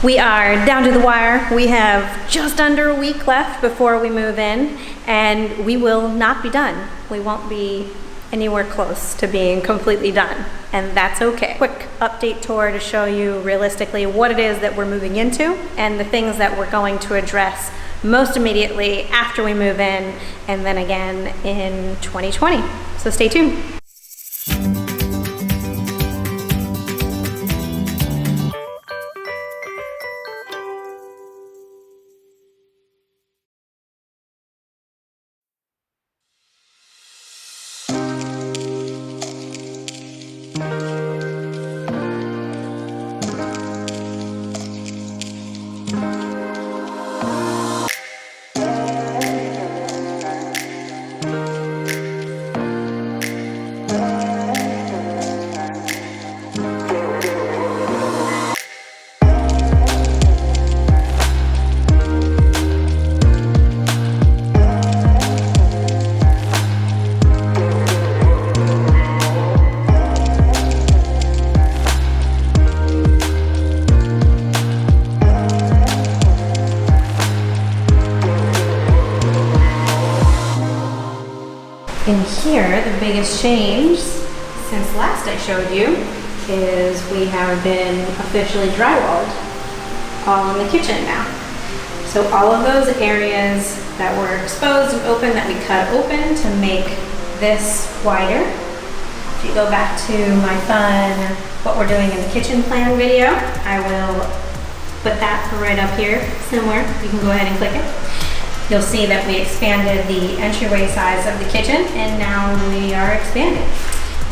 We are down to the wire. We have just under a week left before we move in, and we will not be done. We won't be anywhere close to being completely done, and that's okay. Quick update tour to show you realistically what it is that we're moving into and the things that we're going to address most immediately after we move in, and then again in 2020. So stay tuned. In here, the biggest change since last I showed you is we have been officially drywalled all in the kitchen now. So all of those areas that were exposed and open that we cut open to make this wider. If you go back to my fun what we're doing in the kitchen plan video, I will put that right up here somewhere. You can go ahead and click it. You'll see that we expanded the entryway size of the kitchen, and now we are expanding.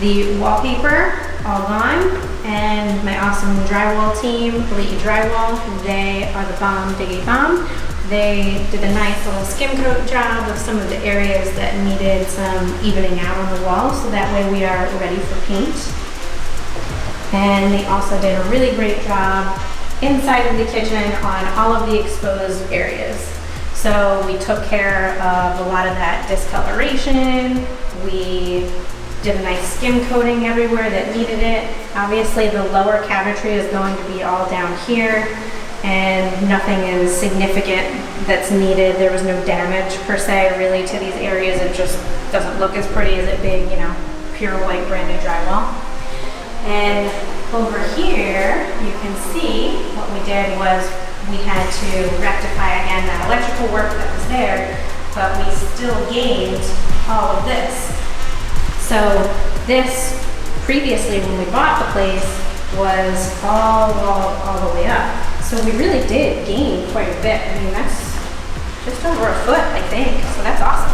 The wallpaper, all gone, and my awesome drywall team, Flooret Drywall, they are the bomb, diggity bomb. They did a nice little skim coat job of some of the areas that needed some evening out on the wall, so that way we are ready for paint. And they also did a really great job inside of the kitchen on all of the exposed areas. So we took care of a lot of that discoloration. We did a nice skim coating everywhere that needed it. Obviously the lower cabinetry is going to be all down here, and nothing is significant that's needed. There was no damage per se really to these areas. It just doesn't look as pretty as it being, you know, pure white brand new drywall. And over here, you can see what we did was we had to rectify again that electrical work that was there, but we still gained all of this. So this, previously when we bought the place, was all walled all the way up. So we really did gain quite a bit. I mean, that's just over a foot, I think, so that's awesome.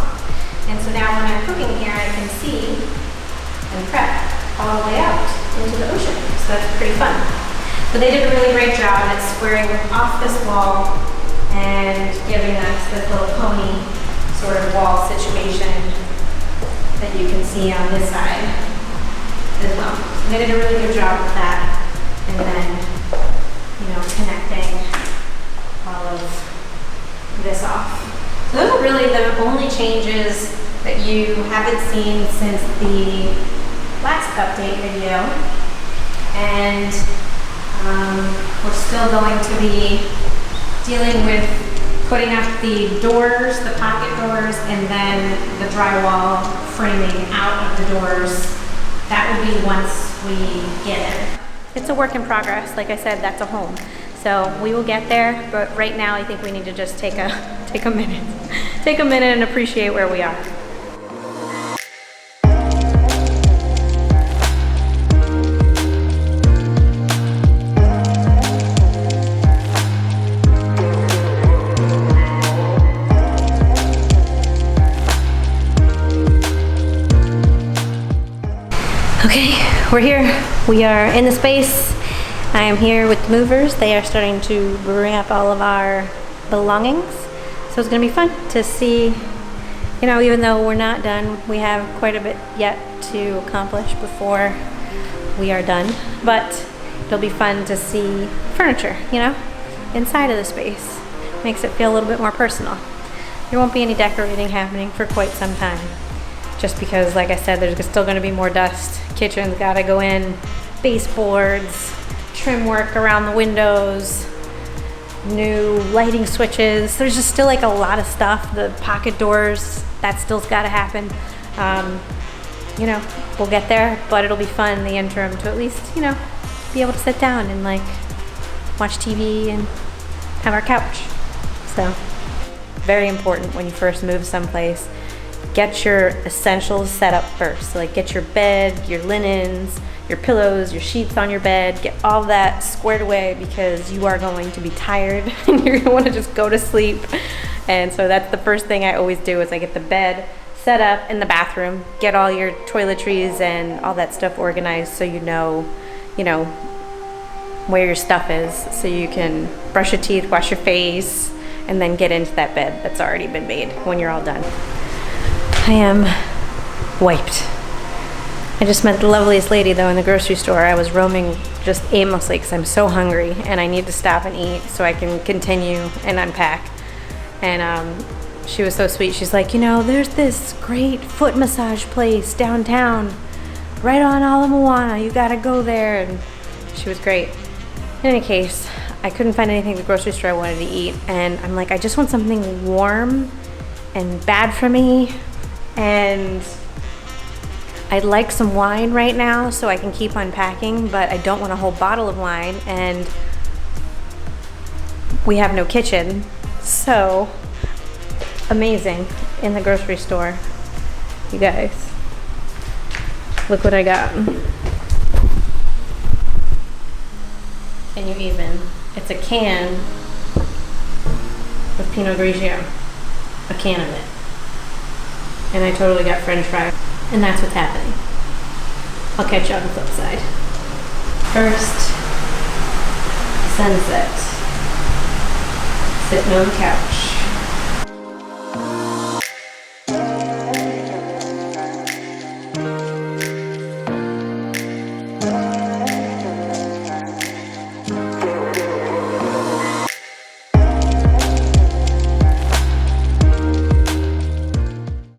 And so now when I'm cooking here, I can see and prep all the way out into the ocean, so that's pretty fun. But they did a really great job at squaring off this wall and giving us this little pony sort of wall situation that you can see on this side as well. So they did a really good job with that, and then, you know, connecting all of this off. So those are really the only changes that you haven't seen since the last update video. And we're still going to be dealing with putting up the doors, the pocket doors, and then the drywall framing out of the doors. That will be once we get in. It's a work in progress. Like I said, that's a home. So we will get there, but right now I think we need to just take a minute. Take a minute and appreciate where we are. Okay, we're here. We are in the space. I am here with the movers. They are starting to bring up all of our belongings. So it's gonna be fun to see, you know, even though we're not done, we have quite a bit yet to accomplish before we are done. But it'll be fun to see furniture, you know, inside of the space. Makes it feel a little bit more personal. There won't be any decorating happening for quite some time. Just because, like I said, there's still gonna be more dust. Kitchen's gotta go in, baseboards, trim work around the windows, new lighting switches. There's just still like a lot of stuff. The pocket doors, that still's gotta happen. You know, we'll get there, but it'll be fun in the interim to at least, you know, be able to sit down and like watch TV and have our couch. So, very important when you first move someplace. Get your essentials set up first. So like get your bed, your linens, your pillows, your sheets on your bed, get all that squared away because you are going to be tired and you're gonna wanna just go to sleep. And so that's the first thing I always do is I get the bed set up in the bathroom, get all your toiletries and all that stuff organized so you know where your stuff is, so you can brush your teeth, wash your face, and then get into that bed that's already been made when you're all done. I am wiped. I just met the loveliest lady though in the grocery store. I was roaming just aimlessly because I'm so hungry and I need to stop and eat so I can continue and unpack. And she was so sweet. She's like, you know, there's this great foot massage place downtown, right on Ala Moana. You gotta go there. And she was great. In any case, I couldn't find anything at the grocery store I wanted to eat. And I'm like, I just want something warm and bad for me. And I'd like some wine right now so I can keep unpacking, but I don't want a whole bottle of wine. And we have no kitchen. So amazing in the grocery store. You guys, look what I got. Can you even? It's a can of Pinot Grigio. A can of it. And I totally got French fries. And that's what's happening. I'll catch you on the flip side. First, sunset. Sitting on the couch.